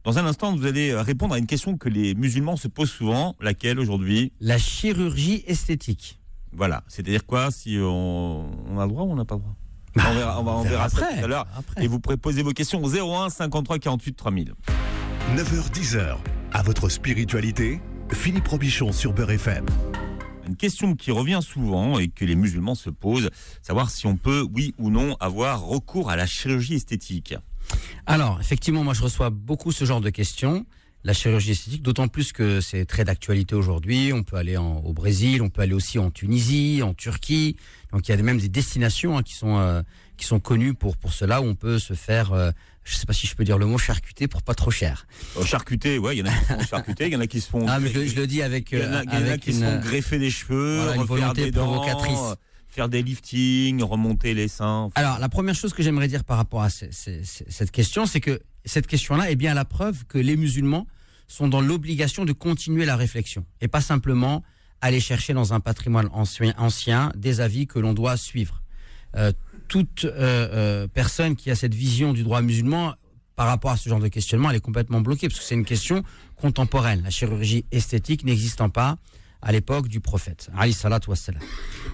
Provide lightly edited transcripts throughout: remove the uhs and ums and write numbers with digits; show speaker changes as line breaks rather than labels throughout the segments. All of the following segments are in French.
Dans un instant, vous allez répondre à une question que les musulmans se posent souvent. Laquelle aujourd'hui?
La chirurgie esthétique.
Voilà. C'est-à-dire quoi? Si on a le droit ou on n'a pas le droit? On verra ça tout à l'heure. Et vous pourrez poser vos questions au 01 53 48 3000.
9h-10h, à votre spiritualité, Philippe Robichon sur Beurre FM.
Une question qui revient souvent et que les musulmans se posent, savoir si on peut, oui ou non, avoir recours à la chirurgie esthétique.
Alors, effectivement, moi je reçois beaucoup ce genre de questions. La chirurgie esthétique, d'autant plus que c'est très d'actualité aujourd'hui. On peut aller au Brésil, on peut aller aussi en Tunisie, en Turquie. Donc il y a même des destinations qui sont connues pour cela, où on peut se faire, je ne sais pas si je peux dire le mot, charcuter pour pas trop cher.
Charcuter, ouais, il y en a qui se font charcuter, il y en a qui se font...
Ah, mais je le dis avec...
Il y en a qui se font greffer des cheveux,
voilà, une volonté provocatrice.
Faire des liftings, remonter les seins.
Alors, la première chose que j'aimerais dire par rapport à cette question, c'est que cette question-là est bien la preuve que les musulmans sont dans l'obligation de continuer la réflexion et pas simplement aller chercher dans un patrimoine ancien des avis que l'on doit suivre. Toute personne qui a cette vision du droit musulman par rapport à ce genre de questionnement, elle est complètement bloquée parce que c'est une question contemporaine. La chirurgie esthétique n'existant pas à l'époque du prophète, alayhi salatu wassalam.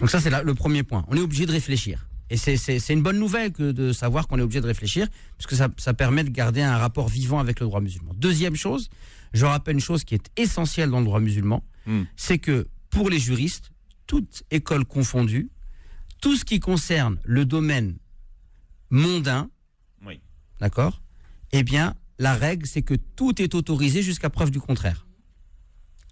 Donc ça, c'est le premier point. On est obligé de réfléchir. Et c'est une bonne nouvelle que de savoir qu'on est obligé de réfléchir, parce que ça permet de garder un rapport vivant avec le droit musulman. Deuxième chose, je rappelle une chose qui est essentielle dans le droit musulman, c'est que pour les juristes, toute école confondue, tout ce qui concerne le domaine mondain,
oui.
D'accord, eh bien, la règle, c'est que tout est autorisé jusqu'à preuve du contraire.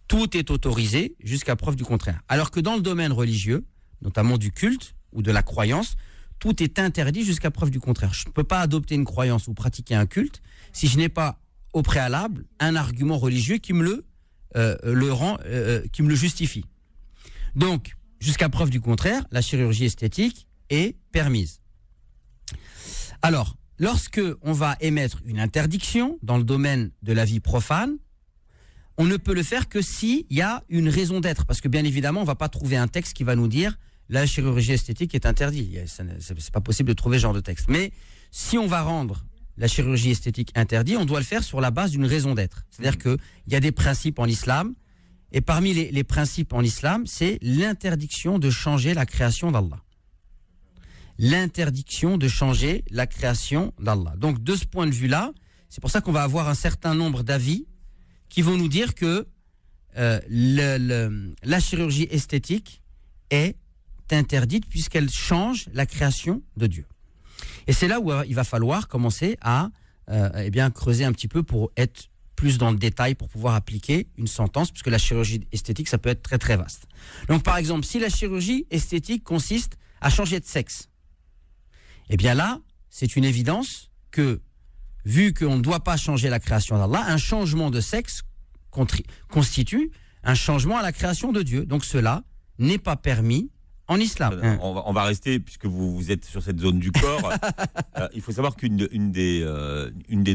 Tout est autorisé jusqu'à preuve du contraire. Alors que dans le domaine religieux, notamment du culte ou de la croyance, tout est interdit jusqu'à preuve du contraire. Je ne peux pas adopter une croyance ou pratiquer un culte si je n'ai pas au préalable un argument religieux qui me qui me le justifie. Donc, jusqu'à preuve du contraire, la chirurgie esthétique est permise. Alors, lorsque on va émettre une interdiction dans le domaine de la vie profane, on ne peut le faire que s'il y a une raison d'être. Parce que bien évidemment, on ne va pas trouver un texte qui va nous dire la chirurgie esthétique est interdite. C'est pas possible de trouver ce genre de texte. Mais si on va rendre la chirurgie esthétique interdite, on doit le faire sur la base d'une raison d'être. C'est-à-dire qu'il y a des principes en islam. Et parmi les principes en islam, c'est l'interdiction de changer la création d'Allah. L'interdiction de changer la création d'Allah. Donc de ce point de vue-là, c'est pour ça qu'on va avoir un certain nombre d'avis qui vont nous dire que la chirurgie esthétique est interdite puisqu'elle change la création de Dieu. Et c'est là où il va falloir commencer à creuser un petit peu pour être plus dans le détail, pour pouvoir appliquer une sentence, puisque la chirurgie esthétique, ça peut être très très vaste. Donc par exemple, si la chirurgie esthétique consiste à changer de sexe, eh bien là, c'est une évidence que vu qu'on ne doit pas changer la création d'Allah, un changement de sexe constitue un changement à la création de Dieu. Donc cela n'est pas permis en islam.
On va rester, puisque vous êtes sur cette zone du corps. Il faut savoir qu'une des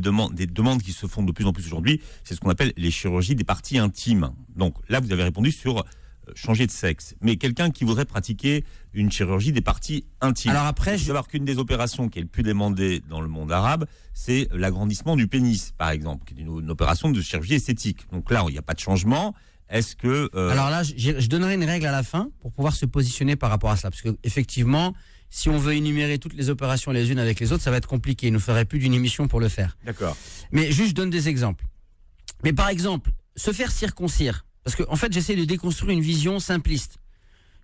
demandes qui se font de plus en plus aujourd'hui, c'est ce qu'on appelle les chirurgies des parties intimes. Donc là, vous avez répondu sur changer de sexe. Mais quelqu'un qui voudrait pratiquer une chirurgie des parties intimes.
Alors après,
il faut savoir qu'une des opérations qui est le plus demandée dans le monde arabe, c'est l'agrandissement du pénis, par exemple, qui est une opération de chirurgie esthétique. Donc là, il n'y a pas de changement. Est-ce que...
Alors là, je donnerai une règle à la fin pour pouvoir se positionner par rapport à cela. Parce qu'effectivement, si on veut énumérer toutes les opérations les unes avec les autres, ça va être compliqué. Il ne ferait plus d'une émission pour le faire.
D'accord.
Mais juste, je donne des exemples. Mais par exemple, se faire circoncire. Parce qu'en fait, j'essaie de déconstruire une vision simpliste.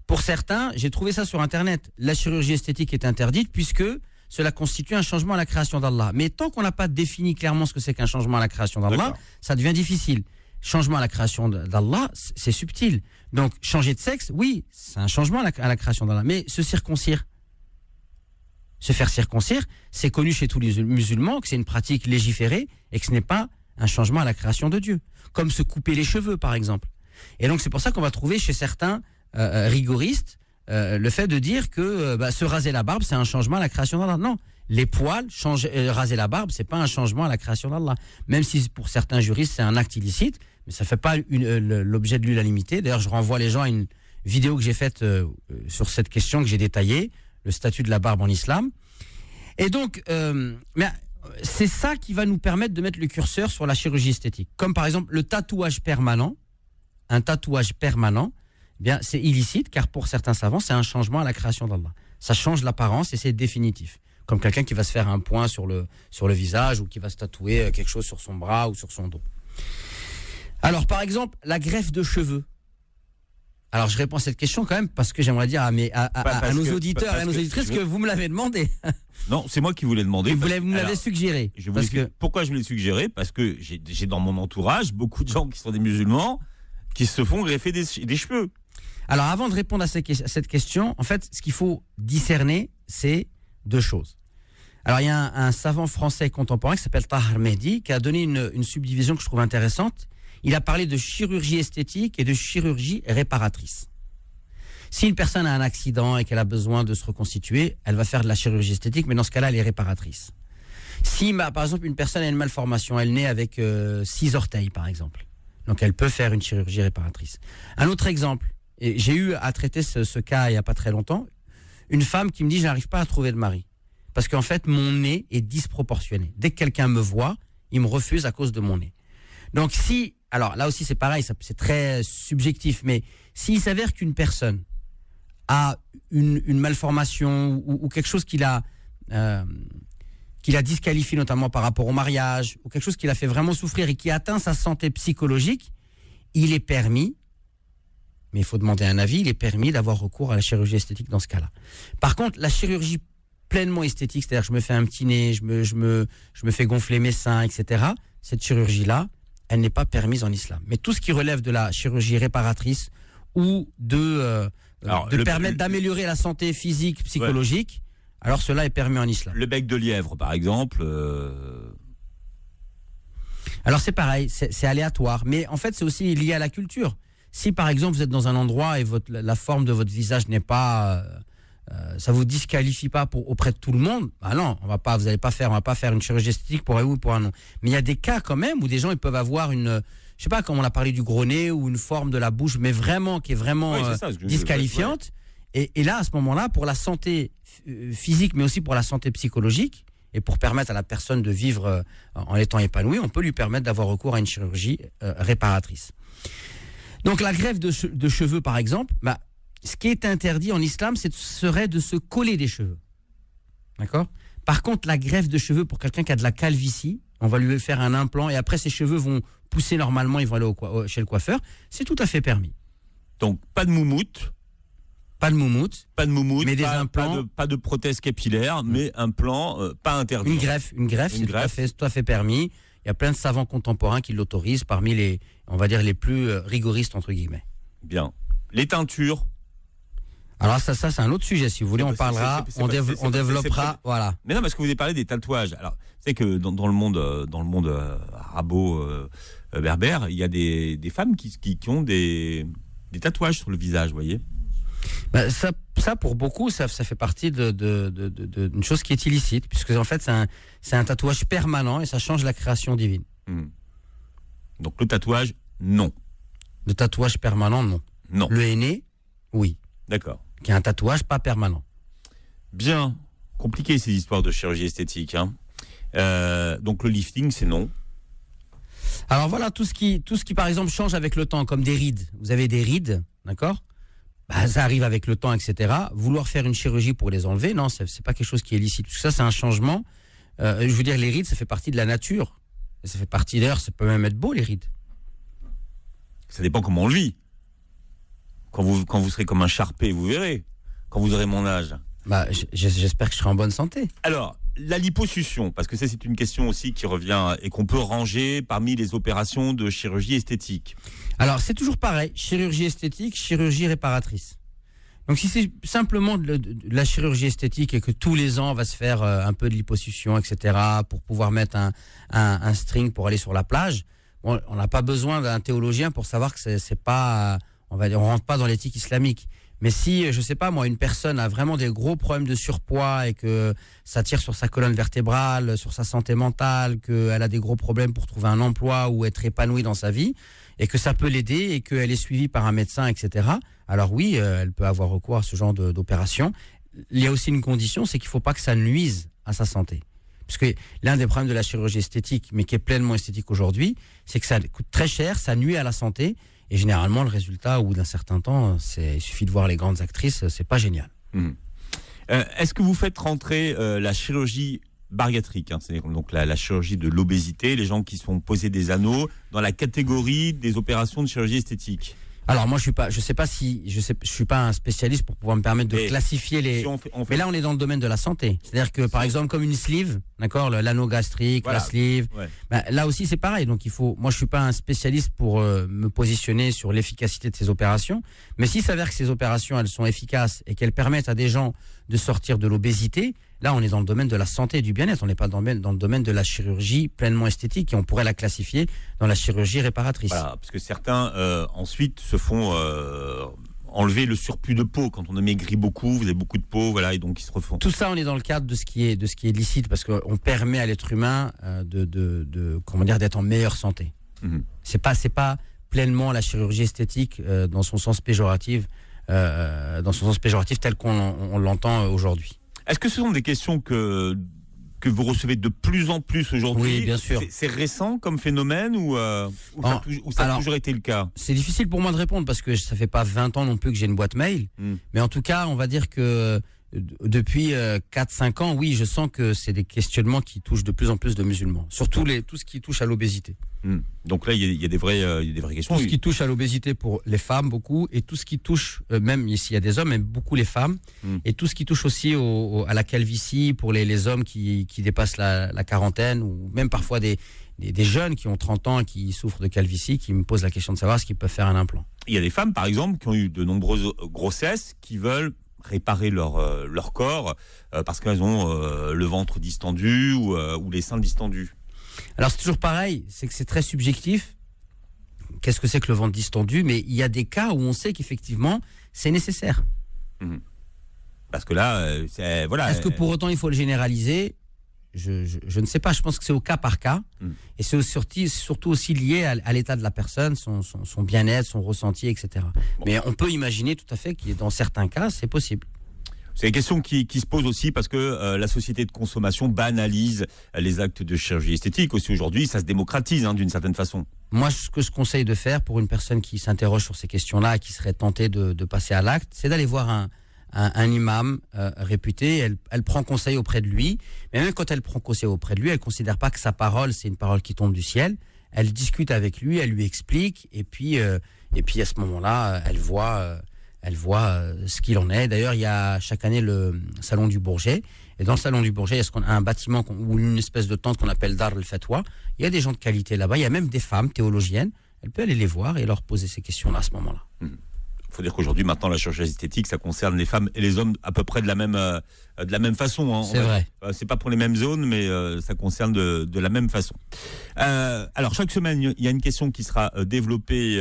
Pour certains, j'ai trouvé ça sur Internet. La chirurgie esthétique est interdite puisque cela constitue un changement à la création d'Allah. Mais tant qu'on n'a pas défini clairement ce que c'est qu'un changement à la création d'Allah, ça devient difficile. Changement à la création d'Allah, c'est subtil. Donc, changer de sexe, oui, c'est un changement à la création d'Allah. Mais se circoncire, se faire circoncire, c'est connu chez tous les musulmans que c'est une pratique légiférée et que ce n'est pas un changement à la création de Dieu. Comme se couper les cheveux, par exemple. Et donc, c'est pour ça qu'on va trouver chez certains rigoristes le fait de dire que se raser la barbe, c'est un changement à la création d'Allah. Non, les poils, raser la barbe, c'est pas un changement à la création d'Allah. Même si pour certains juristes, c'est un acte illicite, mais ça fait pas l'objet de l'unanimité. D'ailleurs, je renvoie les gens à une vidéo que j'ai faite sur cette question que j'ai détaillée, le statut de la barbe en islam. Et donc, mais c'est ça qui va nous permettre de mettre le curseur sur la chirurgie esthétique. Comme par exemple le tatouage permanent. Un tatouage permanent, eh bien, c'est illicite, car pour certains savants, c'est un changement à la création d'Allah. Ça change l'apparence et c'est définitif. Comme quelqu'un qui va se faire un point sur le visage ou qui va se tatouer quelque chose sur son bras ou sur son dos. Alors, par exemple, la greffe de cheveux. Alors, je réponds à cette question quand même parce que j'aimerais dire à nos auditeurs et à nos auditrices que vous me l'avez demandé.
Non, c'est moi qui vous l'ai demandé.
Vous me l'avez suggéré.
Pourquoi je me l'ai suggéré? Parce que j'ai dans mon entourage beaucoup de gens qui sont des musulmans qui se font greffer des cheveux.
Alors, avant de répondre à cette question, en fait, ce qu'il faut discerner, c'est deux choses. Alors, il y a un savant français contemporain qui s'appelle Tahar Mehdi qui a donné une subdivision que je trouve intéressante. Il a parlé de chirurgie esthétique et de chirurgie réparatrice. Si une personne a un accident et qu'elle a besoin de se reconstituer, elle va faire de la chirurgie esthétique, mais dans ce cas-là, elle est réparatrice. Si, par exemple, une personne a une malformation, elle naît avec 6 orteils, par exemple. Donc, elle peut faire une chirurgie réparatrice. Un autre exemple, et j'ai eu à traiter ce cas il n'y a pas très longtemps, une femme qui me dit « je n'arrive pas à trouver de mari ». Parce qu'en fait, mon nez est disproportionné. Dès que quelqu'un me voit, il me refuse à cause de mon nez. Donc, alors là aussi c'est pareil, c'est très subjectif, mais s'il s'avère qu'une personne a une malformation ou quelque chose qui l'a disqualifié notamment par rapport au mariage, ou quelque chose qui l'a fait vraiment souffrir et qui atteint sa santé psychologique, il est permis, mais il faut demander un avis, il est permis d'avoir recours à la chirurgie esthétique dans ce cas-là. Par contre, la chirurgie pleinement esthétique, c'est-à-dire que je me fais un petit nez, je me fais gonfler mes seins, etc., cette chirurgie-là, elle n'est pas permise en islam. Mais tout ce qui relève de la chirurgie réparatrice ou de permettre d'améliorer la santé physique, psychologique, alors cela est permis en islam.
Le bec de lièvre, par exemple.
Alors c'est pareil, c'est aléatoire. Mais en fait, c'est aussi lié à la culture. Si par exemple, vous êtes dans un endroit et la forme de votre visage n'est pas... ça vous disqualifie pas auprès de tout le monde, bah non, on va pas faire une chirurgie esthétique pour un oui ou pour un non. Mais il y a des cas quand même où des gens ils peuvent avoir je sais pas, comme on a parlé du gros nez ou une forme de la bouche, mais vraiment qui est vraiment disqualifiante. Et là, à ce moment-là, pour la santé physique, mais aussi pour la santé psychologique, et pour permettre à la personne de vivre en étant épanouie, on peut lui permettre d'avoir recours à une chirurgie réparatrice. Donc la greffe de cheveux, par exemple, ce qui est interdit en islam, serait de se coller des cheveux. D'accord ? Par contre, la greffe de cheveux pour quelqu'un qui a de la calvitie, on va lui faire un implant et après ses cheveux vont pousser normalement, ils vont aller chez le coiffeur. C'est tout à fait permis.
Donc, pas de moumoute.
Pas de moumoute. Mais des implants.
Pas de prothèse capillaire, mais un plan pas interdit.
Une greffe, c'est tout à fait permis. Il y a plein de savants contemporains qui l'autorisent parmi les plus rigoristes, entre guillemets.
Bien. Les teintures.
Alors ça c'est un autre sujet. Si vous voulez, on parlera, on développera, voilà.
Mais non, parce que vous avez parlé des tatouages. Alors, c'est que dans le monde arabo-berbère, il y a des femmes qui ont des tatouages sur le visage, vous voyez.
Ça pour beaucoup, ça fait partie d'une chose qui est illicite, puisque en fait c'est un tatouage permanent et ça change la création divine.
Donc le tatouage, non.
Le tatouage permanent, non.
Non.
Le henné, oui.
D'accord.
Qui est un tatouage pas permanent.
Bien. Compliqué ces histoires de chirurgie esthétique. Hein. Donc le lifting, c'est non.
Alors voilà, tout ce qui par exemple change avec le temps, comme des rides. Vous avez des rides, d'accord ? Ça arrive avec le temps, etc. Vouloir faire une chirurgie pour les enlever, non, c'est pas quelque chose qui est licite. Tout ça, c'est un changement. Je veux dire, les rides, ça fait partie de la nature. Et ça fait partie, d'ailleurs, ça peut même être beau, les rides.
Ça dépend comment on le vit. Quand vous serez comme un charpé, vous verrez. Quand vous aurez mon âge.
J'espère que je serai en bonne santé.
Alors, la liposuction, parce que ça, c'est une question aussi qui revient et qu'on peut ranger parmi les opérations de chirurgie esthétique.
Alors, c'est toujours pareil. Chirurgie esthétique, chirurgie réparatrice. Donc, si c'est simplement de la chirurgie esthétique et que tous les ans, on va se faire un peu de liposuction, etc., pour pouvoir mettre un string pour aller sur la plage, bon, on n'a pas besoin d'un théologien pour savoir que c'est pas... on rentre pas dans l'éthique islamique. Mais si, je sais pas moi, une personne a vraiment des gros problèmes de surpoids et que ça tire sur sa colonne vertébrale, sur sa santé mentale, qu'elle a des gros problèmes pour trouver un emploi ou être épanouie dans sa vie, et que ça peut l'aider et qu'elle est suivie par un médecin, etc., alors oui, elle peut avoir recours à ce genre d'opération. Il y a aussi une condition, c'est qu'il ne faut pas que ça nuise à sa santé. Parce que l'un des problèmes de la chirurgie esthétique, mais qui est pleinement esthétique aujourd'hui, c'est que ça coûte très cher, ça nuit à la santé. Et généralement, le résultat, au bout d'un certain temps, il suffit de voir les grandes actrices, c'est pas génial.
Est-ce que vous faites rentrer la chirurgie bariatrique, c'est donc la chirurgie de l'obésité, les gens qui se font poser des anneaux, dans la catégorie des opérations de chirurgie esthétique?
Alors moi je suis pas un spécialiste pour pouvoir me permettre de classifier les. Mais là on est dans le domaine de la santé. C'est-à-dire que par exemple comme une sleeve, d'accord, l'anneau gastrique, voilà. La sleeve. Ouais. Là aussi c'est pareil. Donc moi je suis pas un spécialiste pour me positionner sur l'efficacité de ces opérations. Mais s'il s'avère que ces opérations elles sont efficaces et qu'elles permettent à des gens de sortir de l'obésité, là on est dans le domaine de la santé et du bien-être. On n'est pas dans le domaine de la chirurgie pleinement esthétique et on pourrait la classifier dans la chirurgie réparatrice.
Voilà, parce que certains ensuite se font enlever le surplus de peau quand on a maigri beaucoup, vous avez beaucoup de peau, voilà, et donc ils se refont.
Tout ça, on est dans le cadre de ce qui est licite, parce qu'on permet à l'être humain d'être en meilleure santé. C'est pas pleinement la chirurgie esthétique dans son sens péjoratif, tel qu'on l'entend aujourd'hui.
Est-ce que ce sont des questions que vous recevez de plus en plus aujourd'hui?
Oui, bien sûr.
C'est récent comme phénomène ou ça a toujours été le cas?
C'est difficile pour moi de répondre parce que ça fait pas 20 ans non plus que j'ai une boîte mail. Mais en tout cas, on va dire que depuis 4-5 ans, oui, je sens que c'est des questionnements qui touchent de plus en plus de musulmans. Surtout tout ce qui touche à l'obésité.
Donc là, il y a des vraies questions.
Tout ce qui touche à l'obésité pour les femmes, beaucoup, et tout ce qui touche, même s'il y a des hommes, mais beaucoup les femmes, et tout ce qui touche aussi à la calvitie pour les hommes qui dépassent la quarantaine, ou même parfois des jeunes qui ont 30 ans et qui souffrent de calvitie, qui me posent la question de savoir ce qu'ils peuvent faire un implant. Il
y a des femmes, par exemple, qui ont eu de nombreuses grossesses, qui veulent réparer leur corps parce qu'elles ont le ventre distendu ou les seins distendus.
Alors c'est toujours pareil, c'est que c'est très subjectif. Qu'est-ce que c'est que le ventre distendu? Mais il y a des cas où on sait qu'effectivement c'est nécessaire.
Parce que là, voilà.
Est-ce que pour autant il faut le généraliser? Je ne sais pas, je pense que c'est au cas par cas. Et c'est surtout aussi lié à l'état de la personne, son bien-être, son ressenti, etc. Mais on peut imaginer tout à fait que dans certains cas, c'est possible.
C'est une question qui se pose aussi parce que la société de consommation banalise les actes de chirurgie esthétique. Aussi aujourd'hui, ça se démocratise d'une certaine façon.
Moi, ce que je conseille de faire pour une personne qui s'interroge sur ces questions-là et qui serait tentée de passer à l'acte, c'est d'aller voir un imam réputé. Elle prend conseil auprès de lui, mais même quand elle prend conseil auprès de lui, elle considère pas que sa parole c'est une parole qui tombe du ciel. Elle discute avec lui, elle lui explique, et puis à ce moment-là, elle voit ce qu'il en est. D'ailleurs, il y a chaque année le salon du Bourget, et dans le salon du Bourget, il y a un bâtiment ou une espèce de tente qu'on appelle Dar el-Fatwa. Il y a des gens de qualité là-bas. Il y a même des femmes théologiennes. Elle peut aller les voir et leur poser ces questions-là à ce moment-là.
Il faut dire qu'aujourd'hui, maintenant, la chirurgie esthétique, ça concerne les femmes et les hommes à peu près de la même façon.
C'est vrai.
C'est pas pour les mêmes zones, mais ça concerne de la même façon. Alors, chaque semaine, il y a une question qui sera développée,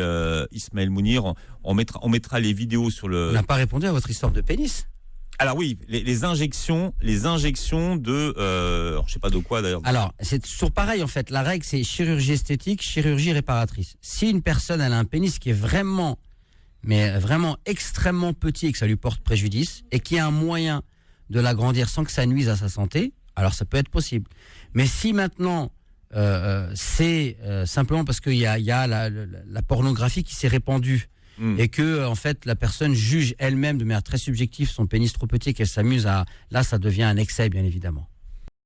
Ismaël Mounir. On mettra les vidéos sur le...
On n'a pas répondu à votre histoire de pénis.
Alors oui, les injections de... je sais pas de quoi d'ailleurs.
Alors, c'est toujours pareil en fait. La règle, c'est chirurgie esthétique, chirurgie réparatrice. Si une personne elle a un pénis qui est vraiment extrêmement petit et que ça lui porte préjudice, et qu'il y a un moyen de l'agrandir sans que ça nuise à sa santé, alors ça peut être possible. Mais si maintenant c'est simplement parce qu'il y a la pornographie qui s'est répandue, et que en fait la personne juge elle-même de manière très subjective son pénis trop petit et qu'elle s'amuse là ça devient un excès bien évidemment.